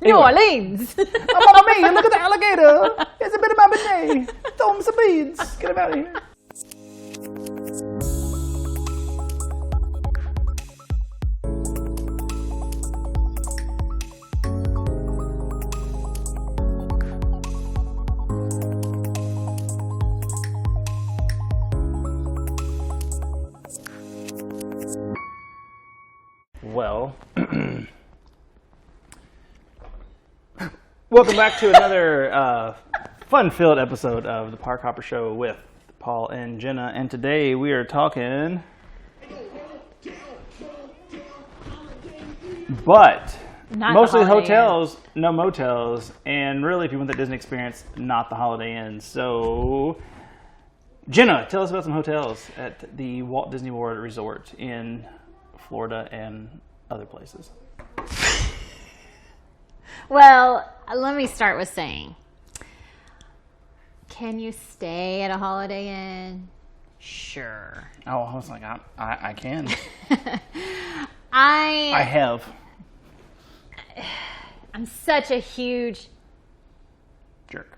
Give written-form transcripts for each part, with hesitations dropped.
New Orleans. Oh, Mamma mia, look at the alligator. It's a bit of my bidet. Throw him some beads. Get him out of here. Well, welcome back to another fun-filled episode of the Park Hopper Show with Paul and Jenna. And today we are talking, but Not mostly the Holiday hotels, no motels, and really, if you want the Disney experience, not the Holiday Inn. So, Jenna, tell us about some hotels at the Walt Disney World Resort in Florida and other places. Well, let me start with saying, can you stay at a Holiday Inn? Sure. Oh, I was like, I can. I have. I'm such a huge Jerk.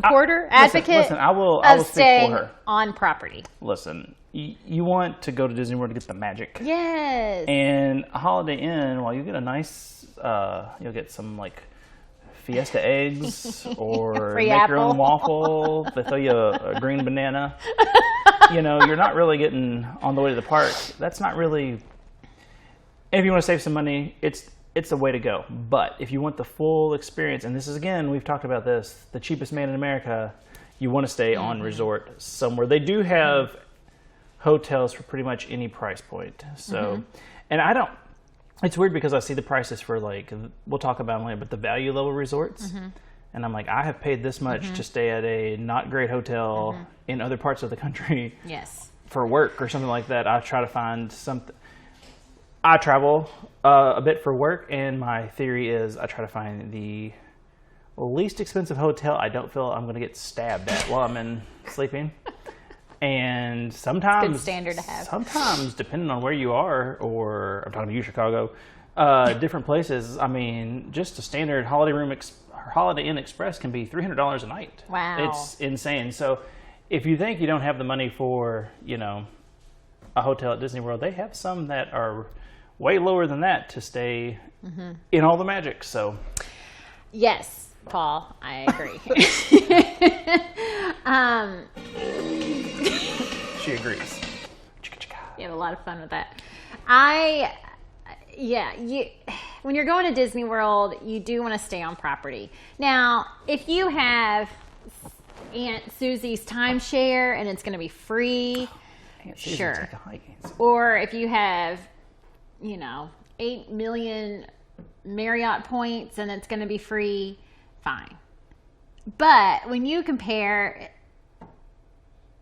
supporter, advocate Listen, I will of speak staying for her. on property. Listen, you want to go to Disney World to get the magic. Yes. And a Holiday Inn, well, you get a nice, you'll get some like Fiesta eggs or Free make your own apple. waffle. They throw you a green banana. You know, you're not really getting on the way to the park. That's not really. If you want to save some money, it's the way to go. But if you want the full experience, and this is again, we've talked about this, the cheapest man in America, you want to stay on resort somewhere. They do have hotels for pretty much any price point. So, and I don't. It's weird because I see the prices for like, we'll talk about them later, but the value level resorts. And I'm like, I have paid this much to stay at a not great hotel in other parts of the country Yes. for work or something like that. I try to find something. I travel a bit for work, and my theory is I try to find the least expensive hotel I don't feel I'm going to get stabbed at while I'm sleeping. And sometimes, Good standard to have. Sometimes, depending on where you are, or I'm talking to you, Chicago, different places. I mean, just a standard Holiday Inn Express can be $300 a night. Wow, it's insane. So, if you think you don't have the money for, a hotel at Disney World, they have some that are way lower than that to stay in all the magic. So, yes, Paul, I agree. she agrees. You have a lot of fun with that. When you're going to Disney World, you do want to stay on property. Now, if you have Aunt Susie's timeshare and it's going to be free, sure. Or if you have, 8 million Marriott points and it's going to be free, fine. But when you compare,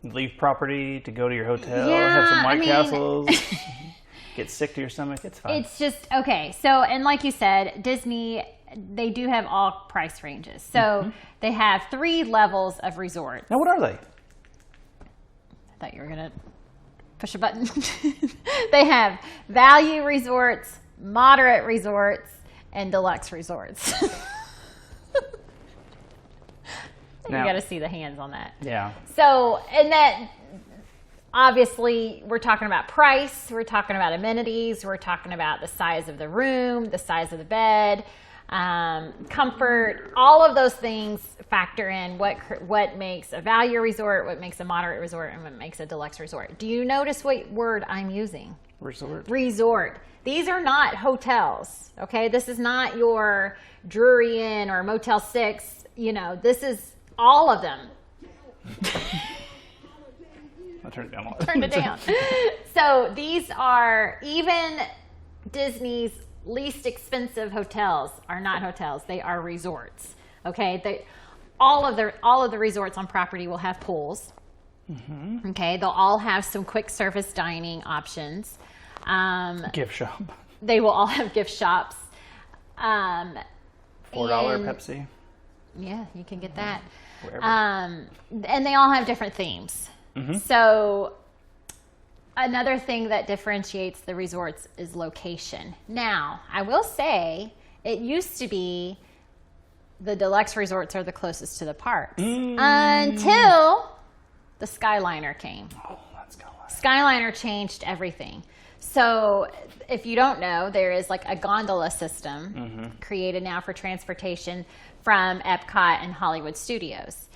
leave property to go to your hotel, have some White Castles, get sick to your stomach, it's fine. It's just, okay. So, and like you said, Disney, they do have all price ranges. So they have 3 levels of resort. Now, what are they? I thought you were going to push a button. They have value resorts, moderate resorts, and deluxe resorts. You got to see the hands on that. Yeah. So, and that, obviously, we're talking about price, we're talking about amenities, we're talking about the size of the room, the size of the bed, comfort. All of those things factor in what makes a value resort, what makes a moderate resort, and what makes a deluxe resort. Do you notice what word I'm using? Resort. Resort. These are not hotels, okay? This is not your Drury Inn or Motel 6. This is all of them. I'll turn it down. Turn it down. So these are, even Disney's least expensive hotels are not hotels. They are resorts. Okay. All of the resorts on property will have pools. Okay. They'll all have some quick service dining options. Gift shop. They will all have gift shops. $4 Pepsi. Yeah, you can get that. Wherever. And they all have different themes. So another thing that differentiates the resorts is location. Now, I will say it used to be the deluxe resorts are the closest to the parks until the Skyliner came. Oh, that's Skyliner. Skyliner changed everything. So if you don't know, there is like a gondola system created now for transportation from Epcot and Hollywood Studios.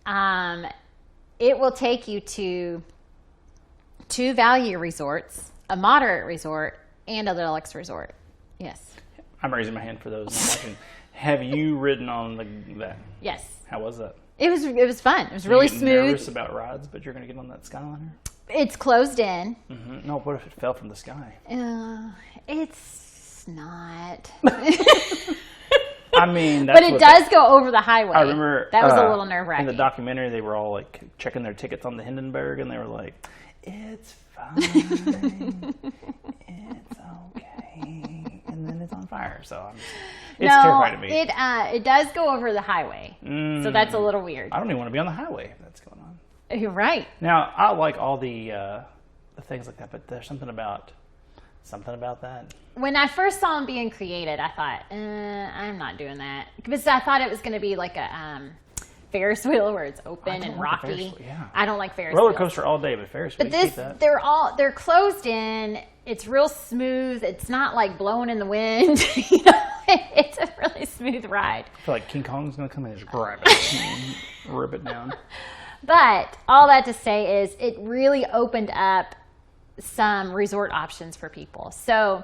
It will take you to 2 value resorts, a moderate resort, and a deluxe resort. Yes. I'm raising my hand for those. Have you ridden on that? Yes. How was that? It was fun. It was really You're smooth. Nervous about rides, but you're going to get on that Skyliner? It's closed in. No, what if it fell from the sky? It's not. I mean, that's but it does go over the highway. I remember that was a little nerve-wracking. In the documentary, they were all like checking their tickets on the Hindenburg, and they were like, "It's fine, it's okay," and then it's on fire. So it's terrifying to me. It does go over the highway, so that's a little weird. I don't even want to be on the highway if that's going on. You're right. Now, I like all the things like that, but there's something about that. When I first saw them being created, I thought, I'm not doing that. Because I thought it was going to be like a Ferris wheel where it's open and rocky. I don't like Ferris wheels. Roller coaster all day, but Ferris wheel, But they're closed in. It's real smooth. It's not like blowing in the wind. It's a really smooth ride. I feel like King Kong's going to come in and just grab it and rip it down. But all that to say is it really opened up some resort options for people. So,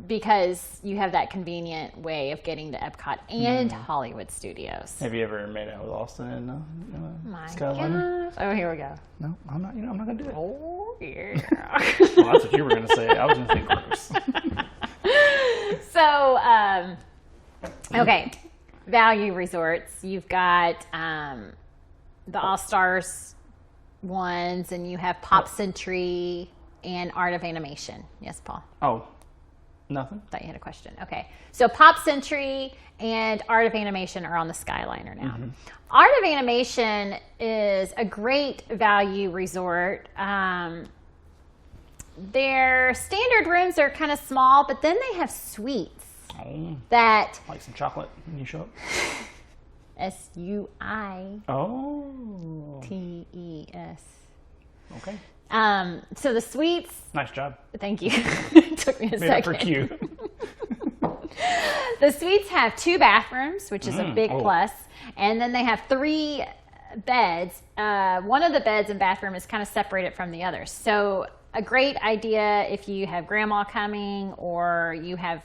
because you have that convenient way of getting to Epcot and Hollywood Studios. Have you ever made out with Austin in My Skyliner? gosh. Oh, here we go. No, I'm not. I'm not going to do it. Oh, yeah. Well, that's what you were going to say. I was going to say gross. So, okay. Value resorts. You've got the All-Stars ones, and you have Pop Century and Art of Animation. Yes, Paul? Oh, nothing? Thought you had a question. Okay. So Pop Century and Art of Animation are on the Skyliner now. Art of Animation is a great value resort. Their standard rooms are kind of small, but then they have suites that... Like some chocolate when you show up? S-U-I-T-E-S. Okay. So the suites... Nice job. Thank you. It took me a second. For Q. The suites have 2 bathrooms, which is a big plus. And then they have 3 beds. One of the beds and bathroom is kind of separated from the others. So a great idea if you have grandma coming or you have,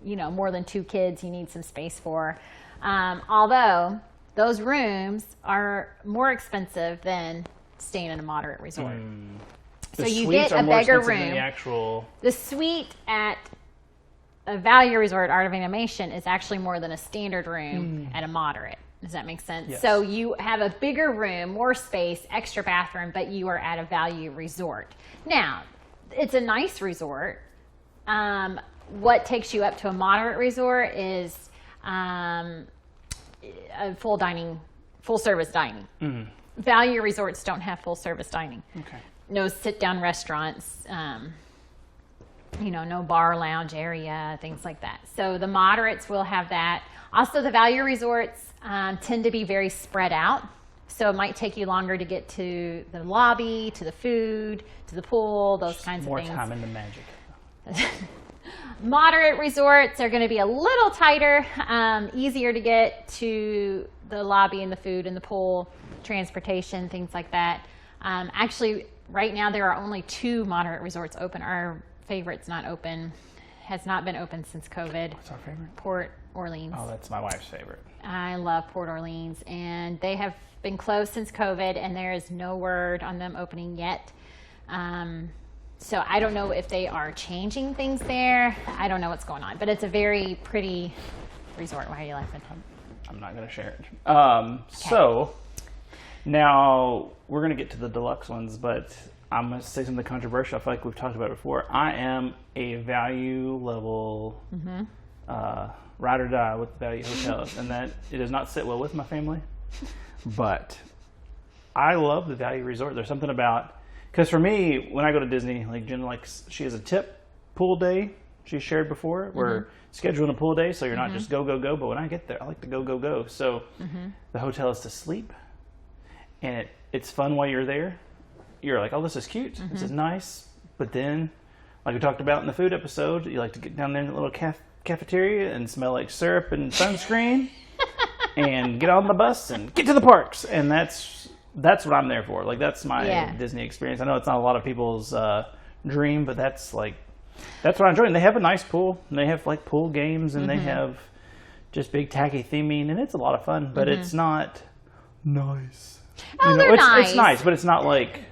more than 2 kids you need some space for. Although those rooms are more expensive than staying in a moderate resort. So you get a bigger room. The suite at a value resort, Art of Animation, is actually more than a standard room at a moderate. Does that make sense? Yes. So you have a bigger room, more space, extra bathroom, but you are at a value resort. Now, it's a nice resort. What takes you up to a moderate resort is a full service dining. Value resorts don't have full service dining. Okay. No sit down restaurants. No bar lounge area, things like that. So the moderates will have that. Also, the value resorts tend to be very spread out. So it might take you longer to get to the lobby, to the food, to the pool, those kinds of things. More time in the magic. Moderate resorts are going to be a little tighter, easier to get to the lobby and the food and the pool, transportation, things like that. Actually, right now there are only 2 moderate resorts open. Our favorite's not open, has not been open since COVID. What's our favorite? Port Orleans. Oh, that's my wife's favorite. I love Port Orleans, and they have been closed since COVID, and there is no word on them opening yet. So I don't know if they are changing things there. I don't know what's going on, but it's a very pretty resort. Why are you laughing? I'm not going to share it. So now we're going to get to the deluxe ones, but I'm going to say something controversial. I feel like we've talked about it before. I am a value level ride or die with value hotels, and that it does not sit well with my family. But I love the value resort. There's something about Because for me, when I go to Disney, like Jenna, like she has a tip pool day she shared before. We're scheduling a pool day, so you're not just go, go, go. But when I get there, I like to go, go, go. So the hotel is to sleep, and it's fun while you're there. You're like, oh, this is cute. This is nice. But then, like we talked about in the food episode, you like to get down there in the little cafeteria and smell like syrup and sunscreen and get on the bus and get to the parks. And that's what I'm there for. Like, that's my Disney experience. I know it's not a lot of people's dream, but that's what I enjoy. And they have a nice pool. And they have like pool games, and they have just big tacky theming, and it's a lot of fun. But it's not nice. Oh, they're nice. It's nice, but it's not like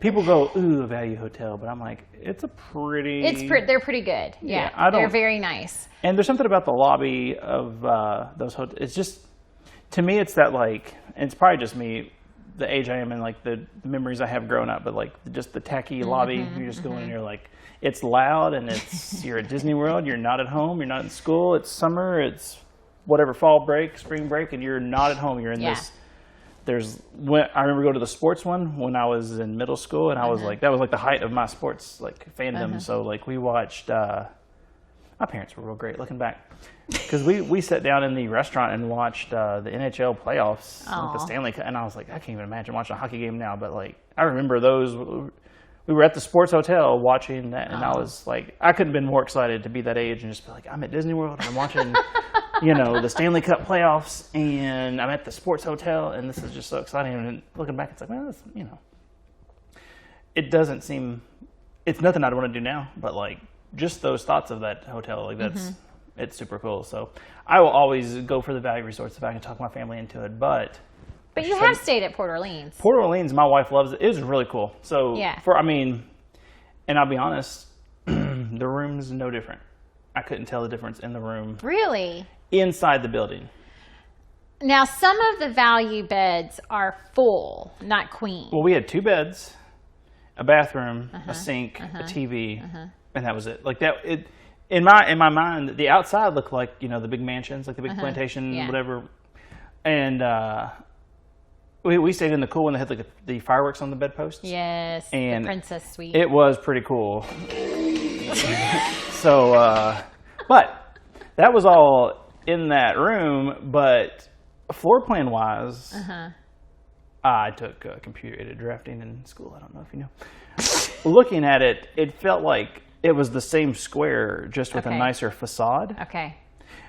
people go, ooh, a value hotel. But I'm like, it's a pretty. They're pretty good. Yeah, they're very nice. And there's something about the lobby of those hotels. It's just, to me, it's that like, and it's probably just me, the age I am and like the memories I have growing up, but like just the tacky lobby. You just go in and you're like, it's loud, and it's you're at Disney World. You're not at home. You're not in school. It's summer. It's whatever, fall break, spring break, and you're not at home. You're in this. I remember going to the sports one when I was in middle school, and I was like, that was like the height of my sports like fandom. So like we watched. My parents were real great looking back, because we sat down in the restaurant and watched the NHL playoffs, like the Stanley Cup, and I was like, I can't even imagine watching a hockey game now. But like I remember those. We were at the sports hotel watching that, and I was like, I couldn't have been more excited to be that age and just be like, I'm at Disney World and I'm watching, the Stanley Cup playoffs, and I'm at the sports hotel, and this is just so exciting. And looking back, it's like, well, it doesn't seem, it's nothing I'd want to do now, but like just those thoughts of that hotel, like it's super cool. So I will always go for the value resorts if I can talk my family into it, But you have stayed at Port Orleans. Port Orleans, my wife loves it. It was really cool. So, and I'll be honest, the room's no different. I couldn't tell the difference in the room. Really? Inside the building. Now, some of the value beds are full, not queen. Well, we had 2 beds, a bathroom, a sink, a TV, and that was it. Like that, in my mind, the outside looked like, the big mansions, like the big plantation, whatever. And, we stayed in the cool one that had like the fireworks on the bedposts. Yes, and the princess suite. It was pretty cool. So, but that was all in that room. But floor plan wise, I took computer-aided drafting in school. I don't know if you know. Looking at it, it felt like it was the same square, just with a nicer facade. Okay.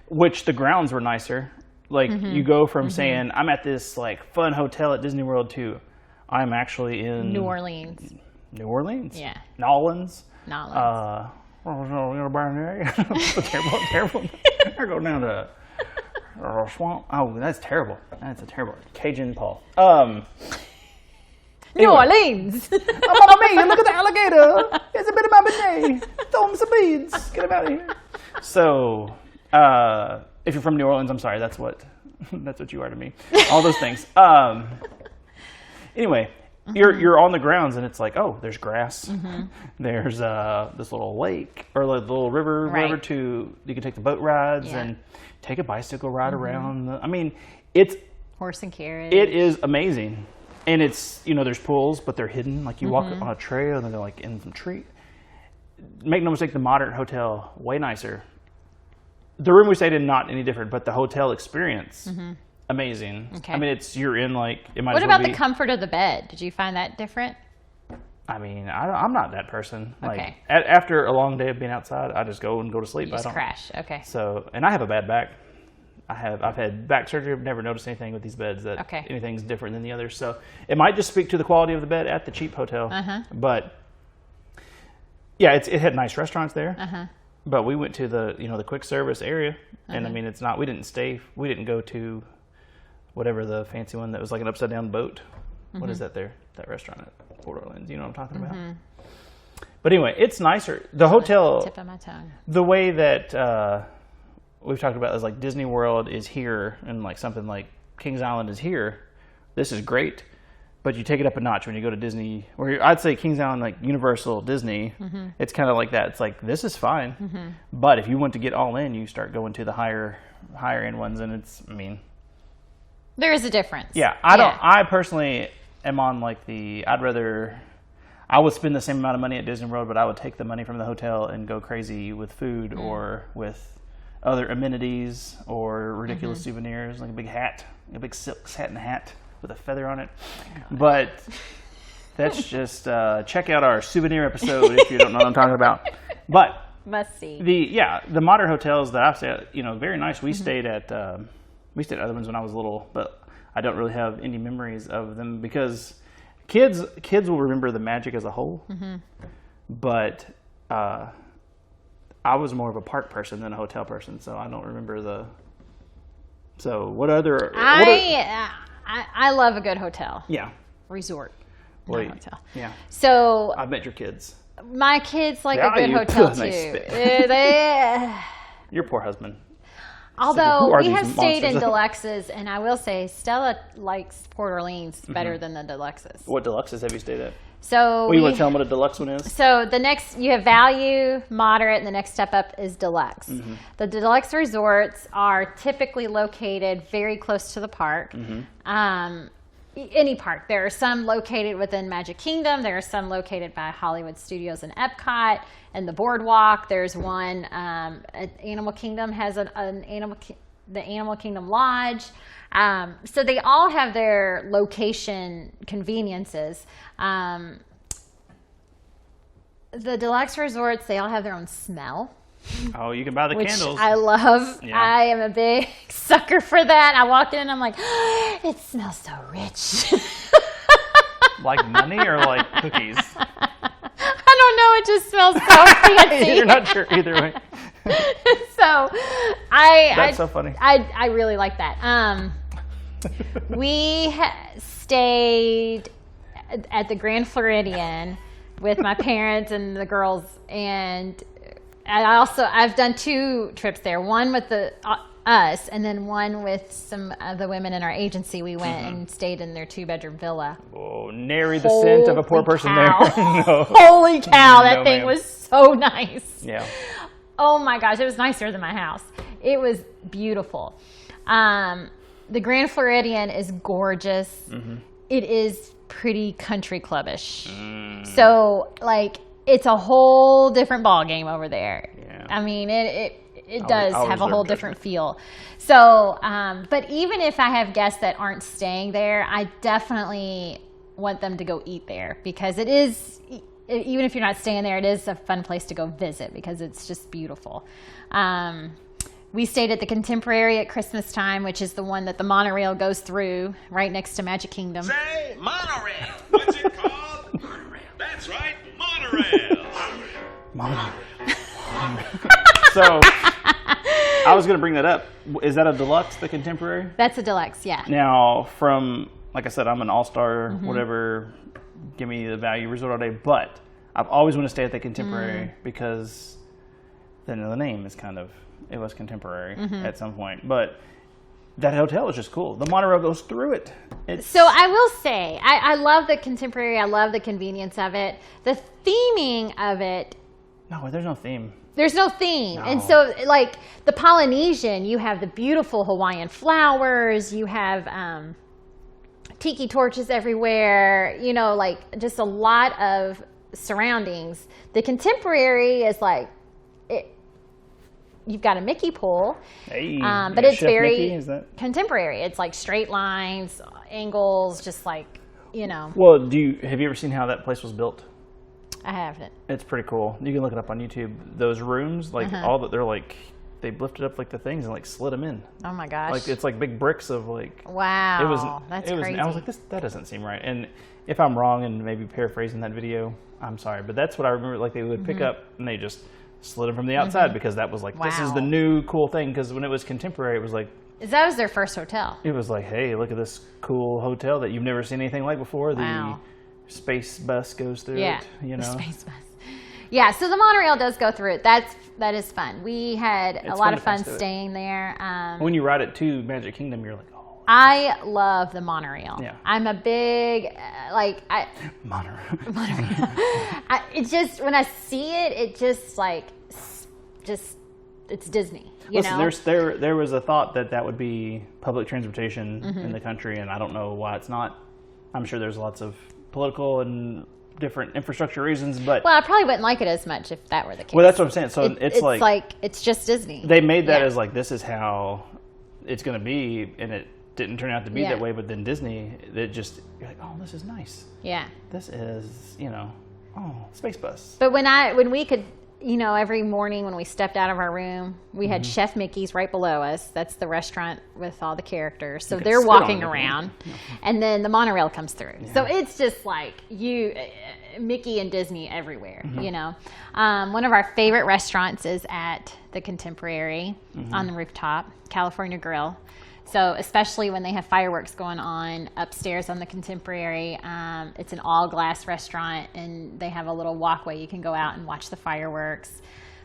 Which the grounds were nicer. Like you go from saying I'm at this like fun hotel at Disney World to I'm actually in New Orleans. New Orleans? Yeah. Nolans. Terrible. I go down to swamp. Oh, that's terrible. That's a terrible Cajun Paul. New Orleans. Oh, Mamma mia, look at the alligator. It's a bit of my bidet. Throw him some beads. Get him out of here. So, if you're from New Orleans, I'm sorry. That's what you are to me. All those things. Anyway, you're on the grounds, and it's like, oh, there's grass. There's this little lake or like little river, whatever. You can take the boat rides and take a bicycle ride around. I mean, it's horse and carriage. It is amazing, and it's there's pools, but they're hidden. Like you walk on a trail, and they're like in some tree. Make no mistake, the modern hotel way nicer. The room we stayed in, not any different, but the hotel experience, amazing. Okay. I mean, you're in like, it might What as well about be, the comfort of the bed? Did you find that different? I mean, I'm not that person. Like, Okay. After a long day of being outside, I just go to sleep. You just crash. Okay. So, and I have a bad back. I've had back surgery. I've never noticed anything with these beds that anything's different than the others. So it might just speak to the quality of the bed at the cheap hotel. But yeah, it had nice restaurants there. But we went to the quick service area, and I mean, we didn't go to whatever the fancy one that was like an upside down boat. What is that there? That restaurant at Port Orleans. You know what I'm talking about? But anyway, it's nicer. The hotel, tip of my tongue. The way that we've talked about is like Disney World is here, and like something like Kings Island is here. This is great. But you take it up a notch when you go to Disney, where I'd say Kings Island, like Universal, Disney, it's kind of like that. It's like, this is fine. But if you want to get all in, you start going to the higher end ones, and there is a difference. Yeah, I personally am on like I'd rather, I would spend the same amount of money at Disney World, but I would take the money from the hotel and go crazy with food or with other amenities or ridiculous souvenirs, like a big hat, a big silk satin hat with a feather on it. But that's just check out our souvenir episode if you don't know what I'm talking about. But must see. The modern hotels that I've stayed at, very nice. We stayed at other ones when I was little, but I don't really have any memories of them because kids will remember the magic as a whole. But I was more of a park person than a hotel person, so I don't remember the. So what other? I love a good hotel. Yeah. Resort. Wait. Hotel. Yeah. So I've met your kids. My kids like a good hotel too. Your poor husband. Although we have stayed in deluxes, and I will say Stella likes Port Orleans better than the deluxes. What deluxes have you stayed at? So you want to tell them what a deluxe one is? So the next, you have value, moderate, and the next step up is deluxe. The deluxe resorts are typically located very close to the park. Any park. There are some located within Magic Kingdom. There are some located by Hollywood Studios and Epcot and the Boardwalk. There's one Animal Kingdom has the Animal Kingdom Lodge. So they all have their location conveniences. The deluxe resorts, they all have their own smell. Oh, you can buy the candles. I love. Yeah. I am a big sucker for that. I walked in and I'm like, oh, it smells so rich. Like money or like cookies? I don't know. It just smells so fancy. You're not sure either way. So That's so funny. I really like that. We stayed at the Grand Floridian with my parents and the girls, and I've done 2 trips there. One with us, and then one with some of the women in our agency. We went and stayed in their 2-bedroom villa. Oh, nary the scent of a poor person there. No. Holy cow! That thing was so nice. Yeah. Oh my gosh, it was nicer than my house. It was beautiful. The Grand Floridian is gorgeous. It is pretty country clubbish. So it's a whole different ball game over there. Yeah. I mean, it does have a whole different feel. So, but even if I have guests that aren't staying there, I definitely want them to go eat there because it is, even if you're not staying there, it is a fun place to go visit because it's just beautiful. We stayed at the Contemporary at Christmas time, which is the one that the monorail goes through right next to Magic Kingdom. Say, monorail. What's it called? Monorail. That's right, monorail. Monorail. So, I was going to bring that up. Is that a deluxe, the Contemporary? That's a deluxe, yeah. Now, like I said, I'm an all-star, whatever, give me the value resort all day, but I've always wanted to stay at the Contemporary because the name is it was Contemporary at some point. But that hotel is just cool. The monorail goes through it. So I will say, I love the Contemporary. I love the convenience of it. The theming of it. No, there's no theme. There's no theme. No. And so, like, the Polynesian, you have the beautiful Hawaiian flowers. You have tiki torches everywhere. Just a lot of surroundings. The Contemporary is like, you've got a Mickey pool, but it's Chef very Mickey, is that? Contemporary. It's like straight lines, angles, just like, Well, have you ever seen how that place was built? I haven't. It's pretty cool. You can look it up on YouTube. Those rooms, they're like, they lifted up like the things and like slid them in. Oh my gosh! Like it's like big bricks of like. Wow, that's crazy. I was like, that doesn't seem right. And if I'm wrong and maybe paraphrasing that video, I'm sorry, but that's what I remember. Like they would pick up and they just slid them from the outside because that was like, this is the new cool thing. Because when it was Contemporary, it was like. That was their first hotel. It was like, hey, look at this cool hotel that you've never seen anything like before. Wow. The space bus goes through it. The space bus. Yeah, so the monorail does go through it. That is fun. We had a lot of fun staying there. When you ride it to Magic Kingdom, you're like, oh. I love the monorail. Yeah. I'm a big monorail. It's just when I see it, it just it's Disney. Listen, there was a thought that would be public transportation in the country, and I don't know why it's not. I'm sure there's lots of political and different infrastructure reasons. But Well, I probably wouldn't like it as much if that were the case. well, that's what I'm saying. So it's like it's just Disney. they made that Yeah. as like this is how it's going to be, and it didn't turn out to be Yeah. that way. But then Disney, you're like, oh, this is nice. Yeah. This is Space Bus. But when we could, every morning when we stepped out of our room, we had Chef Mickey's right below us. That's the restaurant with all the characters. So could they're sit on walking it. around, and then the monorail comes through. So it's just like Mickey and Disney everywhere. One of our favorite restaurants is at the Contemporary on the rooftop, California Grill. So especially when they have fireworks going on upstairs on the Contemporary, it's an all-glass restaurant, and they have a little walkway you can go out and watch the fireworks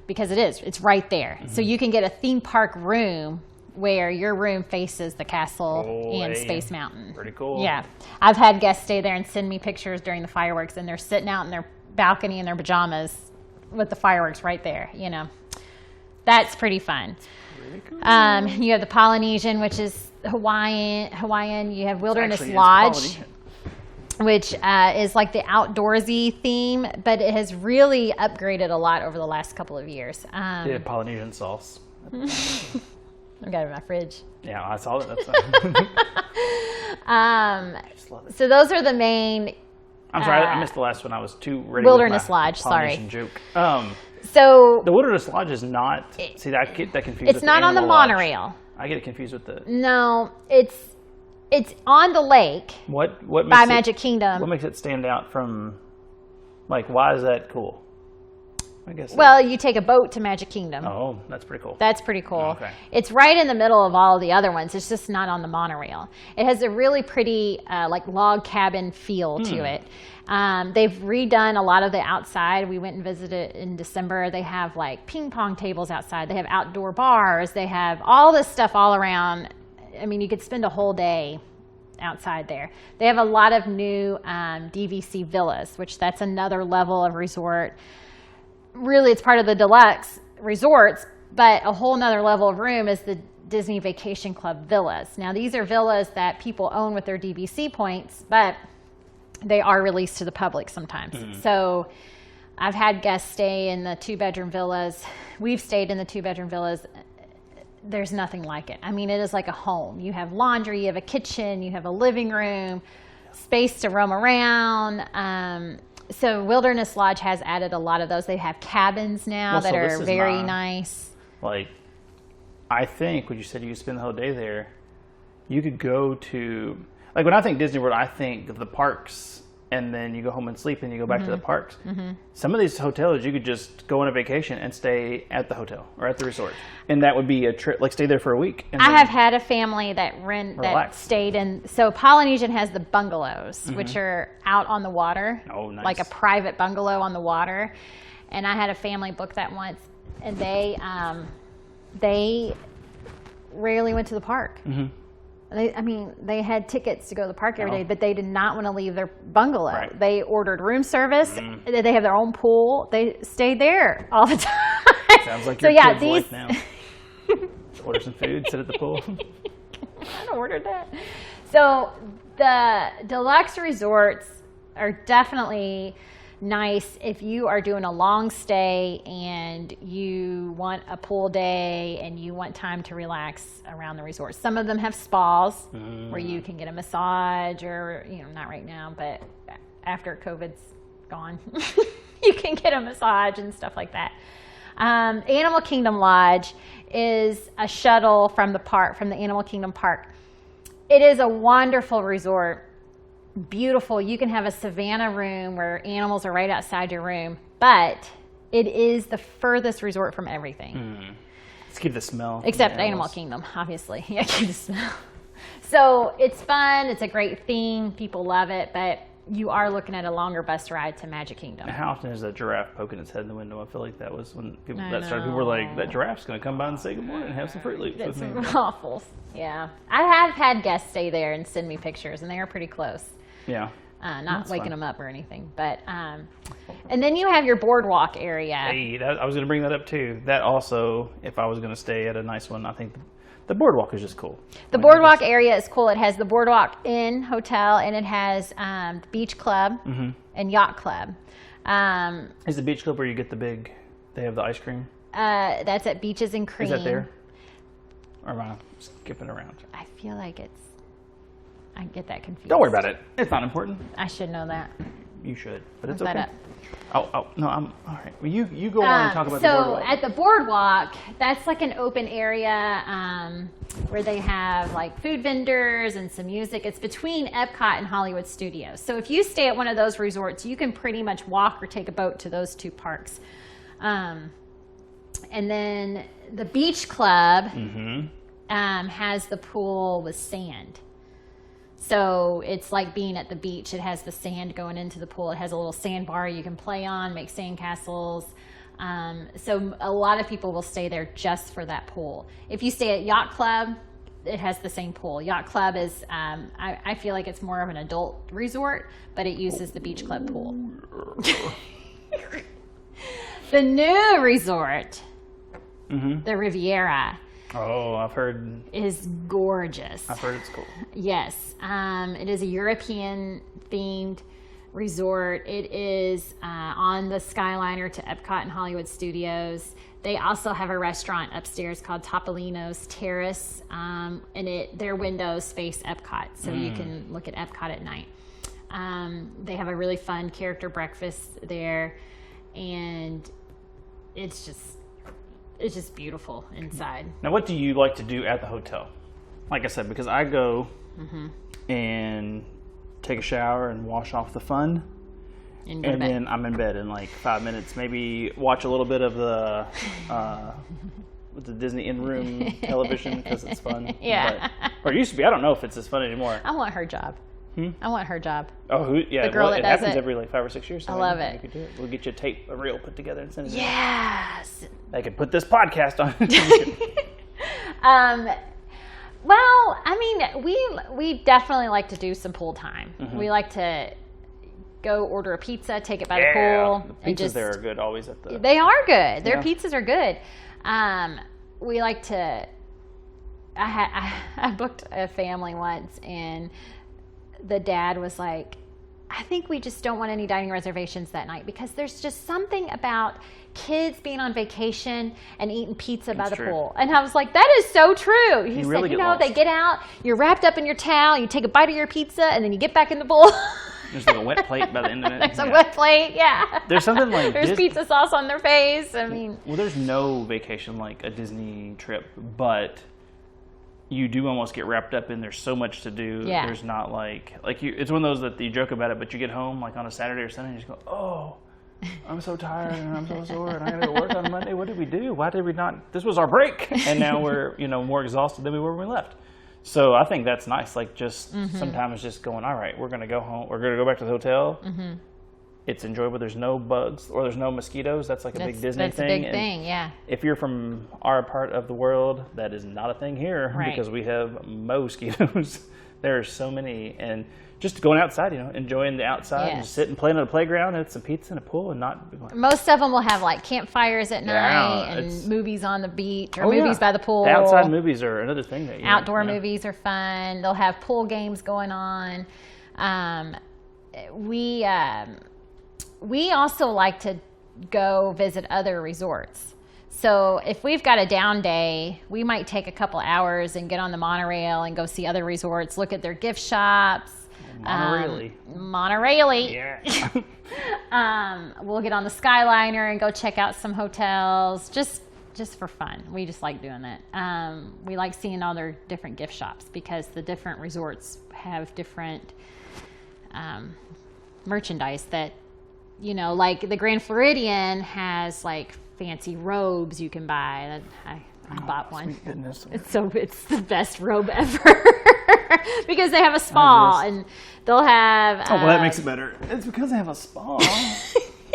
because it's right there. So you can get a theme park room where your room faces the castle and Space Mountain. Pretty cool. Yeah. I've had guests stay there and send me pictures during the fireworks, and they're sitting out in their balcony in their pajamas with the fireworks right there, That's pretty fun. You have the Polynesian, which is Hawaiian. You have Wilderness Actually, it's Lodge, Polynesian. which is like the outdoorsy theme, but it has really upgraded a lot over the last couple of years. Yeah, Polynesian sauce. I've got it in my fridge. Yeah, I saw that. That's fine. I just love it. So those are the main. I'm sorry, I missed the last one. I was too ready. Wilderness with my Lodge, sorry. Polynesian joke. So The Wilderness Lodge is not. See, I get that confused. it's with not on the Animal Lodge. monorail. I get it confused with the No, it's on the lake what by makes Magic What Kingdom. makes it stand out from? Like, why is that cool? I guess. Well, you take a boat to Magic Kingdom. Oh, that's pretty cool. That's pretty cool. Okay. It's right in the middle of all of the other ones. It's just not on the monorail. It has a really pretty like log cabin feel to it. They've redone a lot of the outside. We went and visited in December. They have like ping pong tables outside. They have outdoor bars. They have all this stuff all around. I mean, you could spend a whole day outside there. They have a lot of new DVC villas, which that's another level of resort. Really, it's part of the deluxe resorts, but a whole nother level of room is the Disney Vacation Club villas. Now, these are villas that people own with their DVC points, but they are released to the public sometimes. So I've had guests stay in the 2-bedroom villas. We've stayed in the 2-bedroom villas. There's nothing like it. I mean, it is like a home. You have laundry, you have a kitchen, you have a living room, space to roam around. So Wilderness Lodge has added a lot of those. They have cabins now that this are is very nice. Like, I think when you said you could spend the whole day there, you could go to, like, when I think Disney World, I think of the parks, and then you go home and sleep, and you go back to the parks. Some of these hotels, you could just go on a vacation and stay at the hotel or at the resort, and that would be a trip. Like, stay there for a week. And I then have had a family that Relax. stayed in. So Polynesian has the bungalows, which are out on the water. Oh, nice. Like a private bungalow on the water. And I had a family book that once, and they rarely went to the park. They had tickets to go to the park every day, but they did not want to leave their bungalow. Right. They ordered room service. They have their own pool. They stayed there all the time. Sounds like So your yeah, kid's life now. Order some food, sit at the pool. I ordered that. So the deluxe resorts are definitely nice if you are doing a long stay and you want a pool day and you want time to relax around the resort. Some of them have spas where you can get a massage, or not right now, but after COVID's gone, you can get a massage and stuff like that. Animal Kingdom Lodge is a shuttle from the Animal Kingdom Park. It is a wonderful resort. Beautiful. You can have a savannah room where animals are right outside your room, but it is the furthest resort from everything. Let's keep the smell. Except the Animal animals. Kingdom, obviously. Yeah, keep the smell. So it's fun. It's a great theme. People love it, but you are looking at a longer bus ride to Magic Kingdom. How often is that giraffe poking its head in the window? I feel like that was when people I People were like, know. that giraffe's going to come by and say good morning and have some Fruit Loops It's with me. awful. Yeah. I have had guests stay there and send me pictures, and they are pretty close. Yeah. Not That's waking fun. them up or anything. But and then you have your boardwalk area. Hey, I was going to bring that up too. That also, if I was going to stay at a nice one, I think The boardwalk is just cool. The boardwalk area is cool. It has the Boardwalk Inn Hotel, and it has the Beach Club and Yacht Club. Is the beach club where you get they have the ice cream? That's at Beaches and Cream. Is that there? Or am I skipping around? I feel like I get that confused. Don't worry about it. It's not important. I should know that. You should, but it's Look okay. that up. No, I'm all right. Well, you go on and talk about the boardwalk. So at the boardwalk, that's like an open area where they have like food vendors and some music. It's between Epcot and Hollywood Studios. So if you stay at one of those resorts, you can pretty much walk or take a boat to those two parks. And then the Beach Club has the pool with sand. So it's like being at the beach. It has the sand going into the pool. It has a little sandbar you can play on, make sand castles. So a lot of people will stay there just for that pool. If you stay at Yacht Club, it has the same pool. Yacht Club is, I feel like it's more of an adult resort, but it uses the Beach Club pool. The new resort, the Riviera, Oh, I've heard. is gorgeous. I've heard it's cool. Yes, it is a European themed resort. It is on the Skyliner to Epcot and Hollywood Studios. They also have a restaurant upstairs called Topolino's Terrace, and their windows face Epcot, so you can look at Epcot at night. They have a really fun character breakfast there, and it's just beautiful inside. Now, what do you like to do at the hotel? Like I said, because I go and take a shower and wash off the fun, And go to and bed. then I'm in bed in like 5 minutes. Maybe watch a little bit of the Disney in-room television because it's fun. Yeah. Or it used to be. I don't know if it's as fun anymore. I want her job. I want her job. Oh, yeah. The girl that it does happens it. every like 5 or 6 years. So I love maybe it. You could do it. We'll get you a reel put together and send it. Yes. I could put this podcast on. Well, I mean, we definitely like to do some pool time. We like to go order a pizza, take it by the pool, the pizzas and just there are good always at the. They are good. Their Yeah. pizzas are good. We like to. I booked a family once, and the dad was like, I think we just don't want any dining reservations that night because there's just something about kids being on vacation and eating pizza by the true. pool. And I was like, that is so true. He really said, get they lost. get out, you're wrapped up in your towel, you take a bite of your pizza, and then you get back in the pool. There's like a wet plate by the end of it. There's a Yeah. wet plate, yeah. There's something like There's pizza sauce on their face. I mean, Well, there's no vacation like a Disney trip, but you do almost get wrapped up in. There's so much to do. Yeah. There's not like you. It's one of those that you joke about it, but you get home like on a Saturday or Sunday, and you just go, "Oh, I'm so tired and I'm so sore, and I gotta go work on Monday. What did we do? Why did we not? This was our break, and now we're more exhausted than we were when we left." So I think that's nice. Like just sometimes just going, all right, we're gonna go home. We're gonna go back to the hotel. It's enjoyable. There's no bugs or there's no mosquitoes. That's like a big Disney that's thing. a big And thing, yeah. if you're from our part of the world, that is not a thing here Right. because we have mosquitoes. There are so many, and just going outside, enjoying the outside, and Yes. just sitting, playing on a playground, and some pizza and a pool, and not. Most of them will have like campfires at night it's- and movies on the beach or Oh, movies yeah. by the pool. The outside movies are another thing that Outdoor movies are fun. They'll have pool games going on. We also like to go visit other resorts. So if we've got a down day, we might take a couple hours and get on the monorail and go see other resorts, look at their gift shops. Monorail. Yeah. We'll get on the Skyliner and go check out some hotels, just for fun. We just like doing that. We like seeing all their different gift shops because the different resorts have different merchandise that, like the Grand Floridian has like fancy robes you can buy. I bought one. Sweet goodness. It's the best robe ever because they have a spa and they'll have. Oh, well, that makes it better. It's because they have a spa.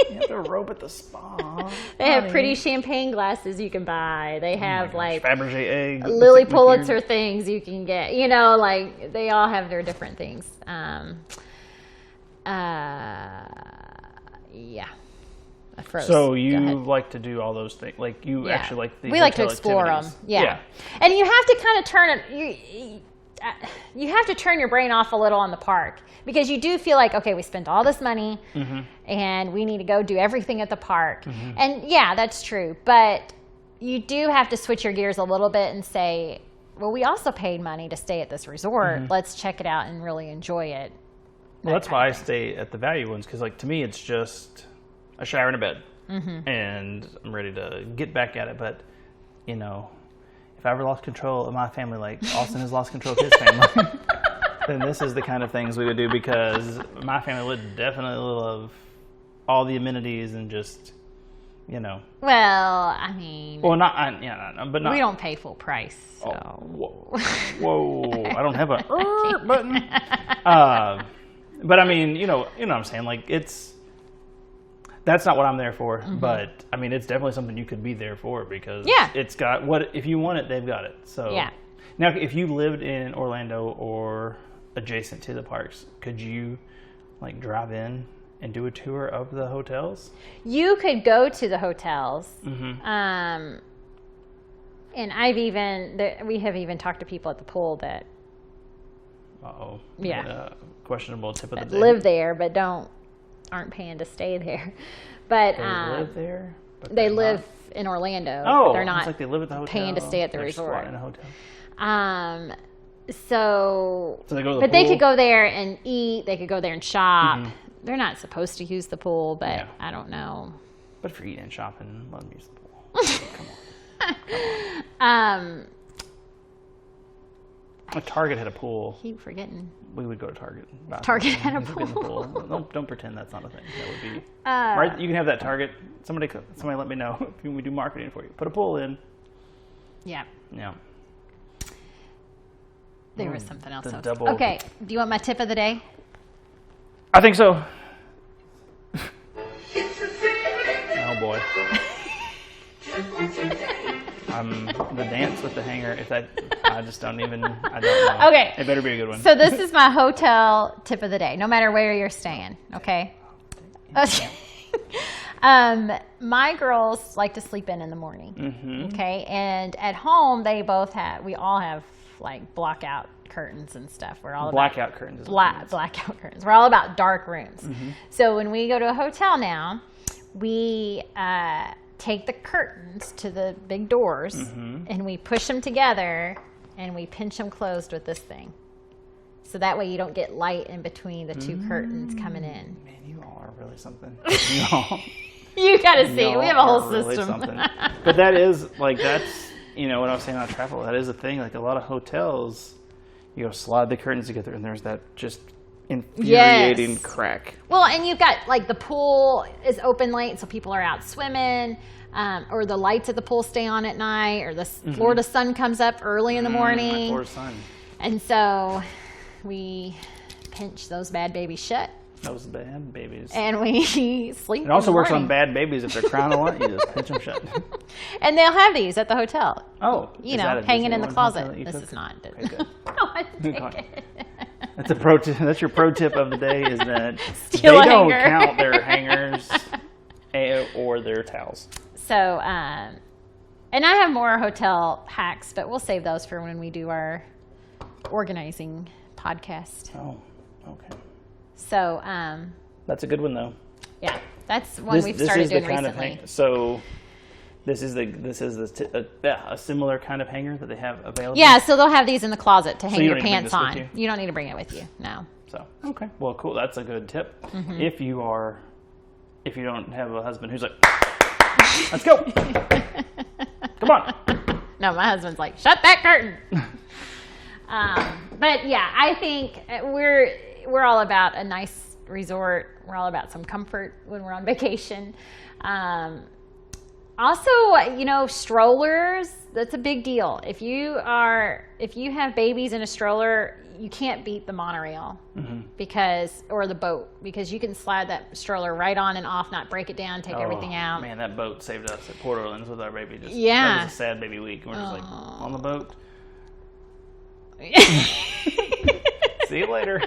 You have to robe at the spa. They have pretty champagne glasses you can buy. They have like Fabergé egg. Lily with your- Pulitzer things you can get. Like they all have their different things. Yeah. froze. So Go you ahead. like to do all those things? Like you actually like the we like to hotel explore activities. them. Yeah. And you have to kind of turn it. You have to turn your brain off a little on the park because you do feel like, okay, we spent all this money and we need to go do everything at the park. And yeah, that's true. But you do have to switch your gears a little bit and say, well, we also paid money to stay at this resort. Let's check it out and really enjoy it. Well, that's why I stay at the value ones because, like, to me, it's just a shower and a bed, and I'm ready to get back at it. But you know, if I ever lost control of my family, like Austin has lost control of his family, then this is the kind of things we would do because my family would definitely love all the amenities and just, you know. Well, I mean, Well, not but not. we don't pay full price. So. Oh, whoa! I don't have a button. But I mean, you know what I'm saying. Like that's not what I'm there for. But I mean, it's definitely something you could be there for because it's got what if you want it, they've got it. So now, if you lived in Orlando or adjacent to the parks, could you like drive in and do a tour of the hotels? You could go to the hotels. And we have even talked to people at the pool that questionable tip of the day. live there but aren't paying to stay there. But They live there. But they they're live not. in Orlando. Oh, they're not it's like they live at the hotel, paying to stay at the they're resort. squatting in a hotel. So they go to the but they pool? could go there and eat. They could go there and shop. They're not supposed to use the pool, but I don't know. But if you're eating and shopping, let them use the pool. Come on. If Target had a pool, Keep forgetting. we would go to Target. Target had a Get in the pool. Don't pretend that's not a thing. That would be right. You can have that Target. Somebody let me know if we do marketing for you. Put a pool in. Yeah. Yeah. There was something else. the double- Okay. Do you want my tip of the day? I think so. Oh boy. The dance with the hanger. I just don't even. I don't know. Okay. It better be a good one. So this is my hotel tip of the day, no matter where you're staying, okay? My girls like to sleep in the morning, okay? And at home, we all have like blackout curtains and stuff. We're all blackout curtains. blackout curtains. We're all about dark rooms. So when we go to a hotel now, we take the curtains to the big doors and we push them together and we pinch them closed with this thing. So that way you don't get light in between the two curtains coming in. Man, you all are really something. You gotta see. We have a whole Really system. something. But that's what I was saying on travel. That is a thing. Like a lot of hotels, you go slide the curtains together and there's that just infuriating crack. Well, and you've got like the pool is open late, so people are out swimming, or the lights at the pool stay on at night, or the Florida sun comes up early in the morning. Florida sun. And so we pinch those bad babies shut. Those bad babies. And we sleep. It also works on bad babies if they're crying a lot. You just pinch them shut. And they'll have these at the hotel. Oh, Hanging in the closet. This is not. Okay, good. No, I didn't take it. That's a pro tip. That's your pro tip of the day is that Steal a they don't hanger. count their hangers or their towels. So, and I have more hotel hacks, but we'll save those for when we do our organizing podcast. Oh, okay. So, That's a good one though. yeah, that's one we've started doing recently. So, this is a similar kind of hanger that they have available. Yeah, so they'll have these in the closet to hang you your don't need to bring pants this with on. you? You don't need to bring it with you. No. So okay, well, cool. That's a good tip. If you don't have a husband who's like, let's go, come on. No, my husband's like, shut that curtain. But yeah, I think we're all about a nice resort. We're all about some comfort when we're on vacation. Also, strollers, that's a big deal. If you have babies in a stroller, you can't beat the monorail or the boat, because you can slide that stroller right on and off, not break it down, take everything out. Man, that boat saved us at Port Orleans with our baby. Yeah. That was a sad baby week. We're just like on the boat. See you later.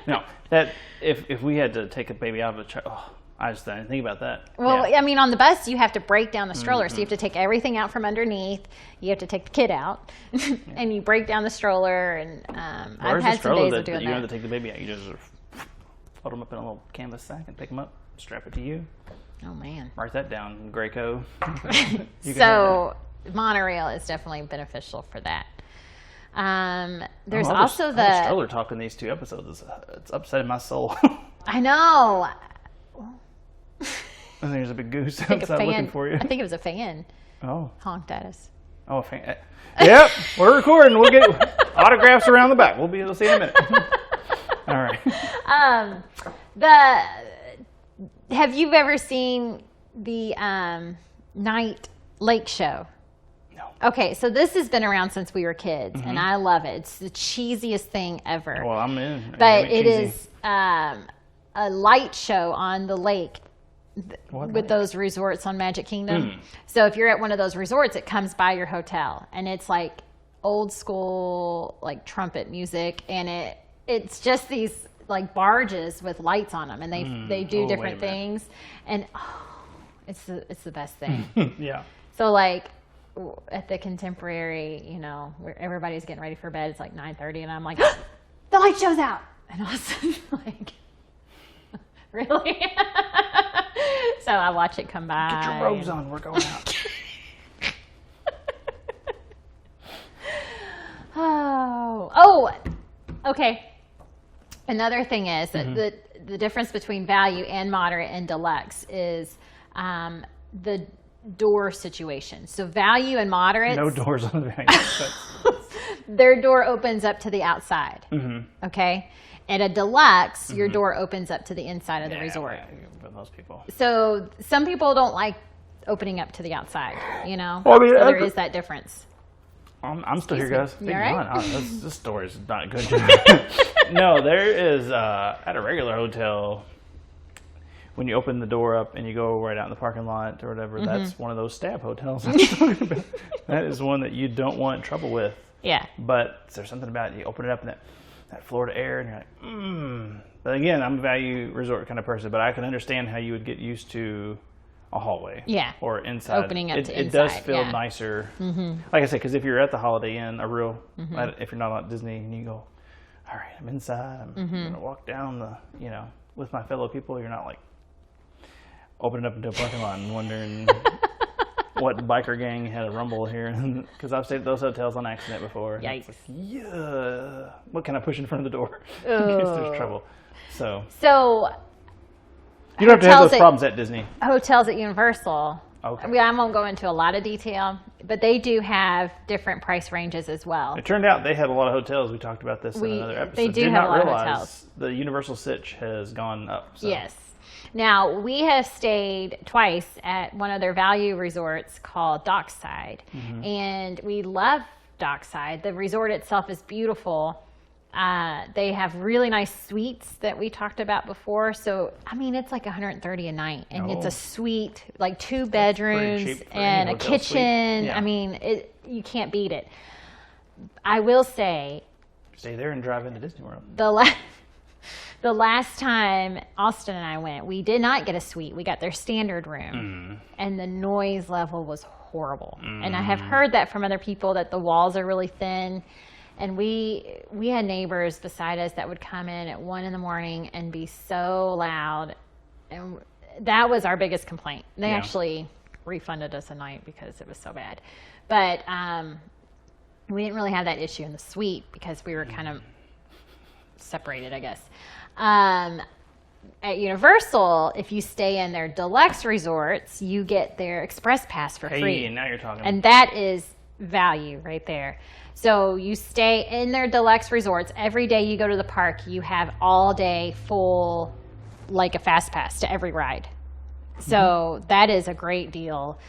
No, that if we had to take a baby out of a I just didn't think about that. Well, Yeah. I mean, on the bus, you have to break down the stroller. So you have to take everything out from underneath. You have to take the kid out. And you break down the stroller. And I've Where's had the some stroller days of that doing you don't that. have to take the baby out? You just fold them up in a little canvas sack and pick them up, strap it to you. Oh, man. Write that down, Graco. You can So monorail is definitely beneficial for that. There's all also this, all this the... stroller talk in these 2 episodes. It's upsetting my soul. I know. I think there's a big goose I think a outside fan, looking for you. I think it was a fan Oh. honked at us. Oh, yep, we're recording. We'll get autographs around the back. We'll be able to see in a minute. All right. Have you ever seen the night lake show? No. Okay, so this has been around since we were kids, and I love it. It's the cheesiest thing ever. Well, I'm in. But it is a light show on the lake with those resorts on Magic Kingdom. So if you're at one of those resorts, it comes by your hotel, and it's like old school like trumpet music, and it's just these like barges with lights on them, and they do different things, and it's the best thing. Yeah. So like at the Contemporary, where everybody's getting ready for bed, it's like 9:30, and I'm like, the light show's out, and all of a sudden like, really? So I watch it come by. Get your robes on. We're going out. Oh, okay. Another thing is that the difference between value and moderate and deluxe is the door situation. So value and moderate, No doors on the value. their door opens up to the outside. Okay, at a deluxe, your door opens up to the inside of the resort. For most people. So some people don't like opening up to the outside. Well, I mean, so there is that difference. I'm still here, guys. You all right? This story is not good. No, there is at a regular hotel. When you open the door up and you go right out in the parking lot or whatever, that's one of those stab hotels I'm talking about. That is one that you don't want trouble with. Yeah. But there's something about it. You open it up in that Florida air, and you're like, But again, I'm a value resort kind of person, but I can understand how you would get used to a hallway. Yeah. Or inside. Opening up to It does inside, feel yeah. nicer. Like I said, because if you're at the Holiday Inn, if you're not at Disney, and you go, all right, I'm inside, I'm going to walk down with my fellow people, you're not like opening up into a parking lot and wondering what biker gang had a rumble here. Because I've stayed at those hotels on accident before. Yikes. It's like, yeah. What can I push in front of the door in case there's trouble? So you don't have to have those problems at Disney. Hotels at Universal. Okay. I won't go into a lot of detail, but they do have different price ranges as well. It turned out they had a lot of hotels. We talked about this in another episode. They do Did have not a lot of realize hotels. the Universal Sitch has gone up. So. Yes. Now, we have stayed twice at one of their value resorts called Dockside, and we love Dockside. The resort itself is beautiful. They have really nice suites that we talked about before. So, I mean, it's like $130 a night, and it's a suite, like 2 bedrooms cheap for and any a hotel kitchen. suite. Yeah. I mean, you can't beat it. I will say, Stay there and drive into Disney World. the last time Austin and I went, we did not get a suite. We got their standard room, and the noise level was horrible. And I have heard that from other people, that the walls are really thin. And we had neighbors beside us that would come in at 1 a.m. and be so loud, and that was our biggest complaint. They actually refunded us a night because it was so bad, but we didn't really have that issue in the suite because we were kind of separated, I guess. At Universal, if you stay in their deluxe resorts, you get their express pass for free. Hey, now you're talking. And that is value right there. So you stay in their deluxe resorts. Every day you go to the park, you have all day full, like a fast pass to every ride. So that is a great deal.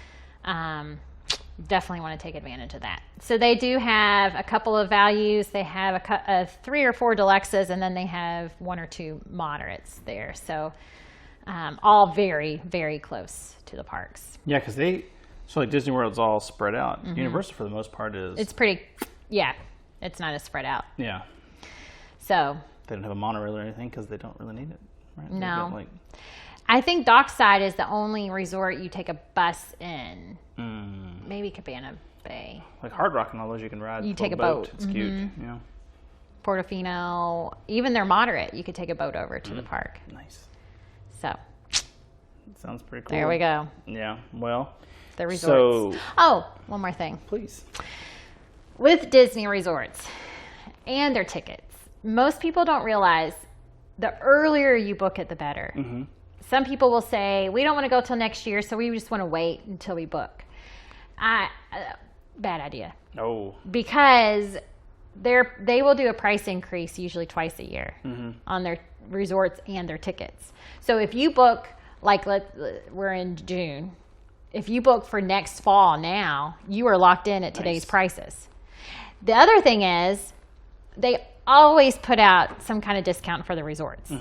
Definitely want to take advantage of that. So they do have a couple of values. They have 3 or 4 deluxes, and then they have 1 or 2 moderates there. So all very, very close to the parks. Yeah, because so like Disney World's all spread out. Universal, for the most part, is. It's pretty, it's not as spread out. Yeah. So They don't have a monorail or anything because they don't really need it. Right? No. I think Dockside is the only resort you take a bus in. Mm. Maybe Cabana Bay. Like Hard Rock and all those you can ride. You take a boat. boat. It's cute. Yeah. Portofino, even they're moderate. You could take a boat over to the park. Nice. So Sounds pretty cool. there we go. Yeah. Well, The resorts. so Oh, one more thing. please. With Disney resorts and their tickets, most people don't realize the earlier you book it, the better. Mm-hmm. Some people will say, we don't want to go till next year, so we just want to wait until we book. Bad idea. Oh. Because they will do a price increase usually twice a year on their resorts and their tickets. So if you book, like we're in June, if you book for next fall now, you are locked in at today's prices. The other thing is they always put out some kind of discount for the resorts.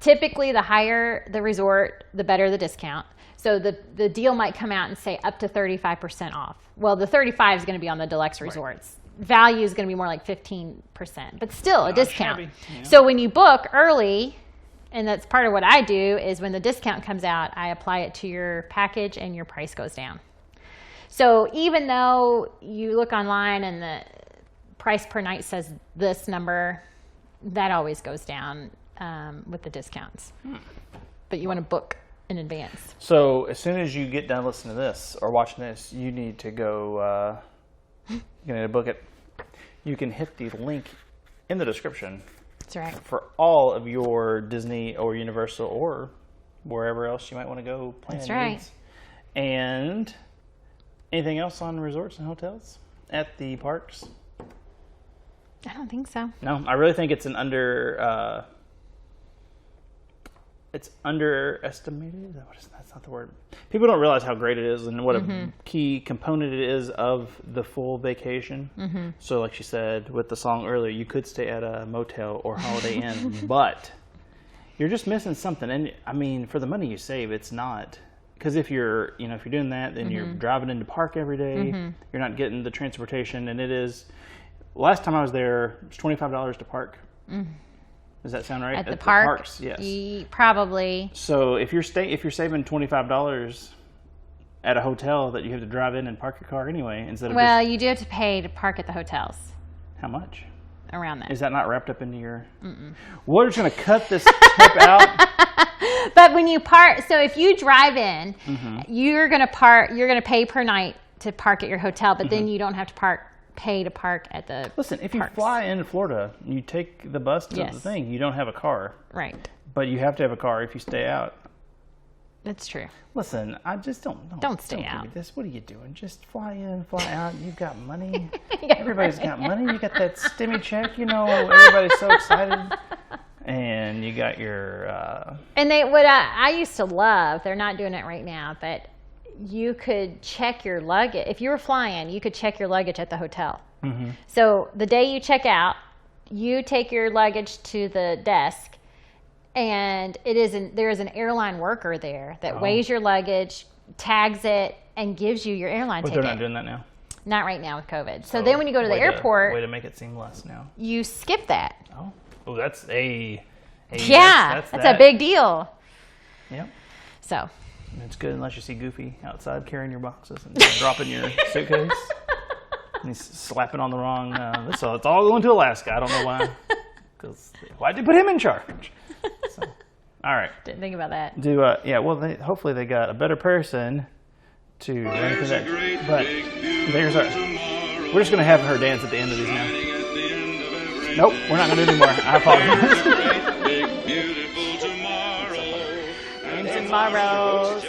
Typically, the higher the resort, the better the discount. So the deal might come out and say up to 35% off. Well, the 35 is going to be on the deluxe resorts. Value is going to be more like 15%, but still a discount. Shabby. Yeah. So when you book early, and that's part of what I do, is when the discount comes out, I apply it to your package and your price goes down. So even though you look online and the price per night says this number, that always goes down with the discounts. But you want to book in advance. So as soon as you get done listening to this or watching this, you need to go. You need to book it. You can hit the link in the description. That's right. For all of your Disney or Universal or wherever else you might want to go plan. That's right. needs. And anything else on resorts and hotels at the parks? I don't think so. No, I really think it's it's underestimated. That's not the word. People don't realize how great it is and what a key component it is of the full vacation. So like she said with the song earlier, you could stay at a motel or Holiday Inn, but you're just missing something. And I mean, for the money you save, it's not. Because if you're doing that, then you're driving into park every day. You're not getting the transportation, and it is. Last time I was there, it was $25 to park. Does that sound right? At the park? Parks, yes. Probably. So if you're saving $25 at a hotel that you have to drive in and park your car anyway, instead of Well, you do have to pay to park at the hotels how much? around that. Is that not wrapped up into your? We're just going to cut this tip out. But when you park, so if you drive in, you're going to pay per night to park at your hotel, but then you don't have to pay to park at the Listen, if you parks. fly into Florida, you take the bus to Yes. the thing. You don't have a car, Right. but you have to have a car if you stay out. That's true. Listen, I just don't stay give me out. this. What are you doing? Just fly in, fly out. You've got money. Everybody's got money. You got that stimmy check. Everybody's so excited. And you got your. And what I used to love, they're not doing it right now, but you could check your luggage. If you were flying, you could check your luggage at the hotel. So the day you check out, you take your luggage to the desk, and there is an airline worker there that weighs your luggage, tags it, and gives you your airline But ticket. they're not doing that now. Not right now with COVID. So then when you go to the airport, way to make it seem less now. you skip that. Oh, that's a. Yeah, that's a big deal. Yep. So. It's good unless you see Goofy outside carrying your boxes and dropping your suitcase. And he's slapping on the wrong. So it's all going to Alaska. I don't know why. Because why'd they put him in charge? So, all right. Didn't think about that. Well, hopefully they got a better person to run through that. But we're just going to have her dance at the end of these now. Nope, we're not going to do anymore. I apologize. Great, big, beautiful tomorrow. And tomorrow.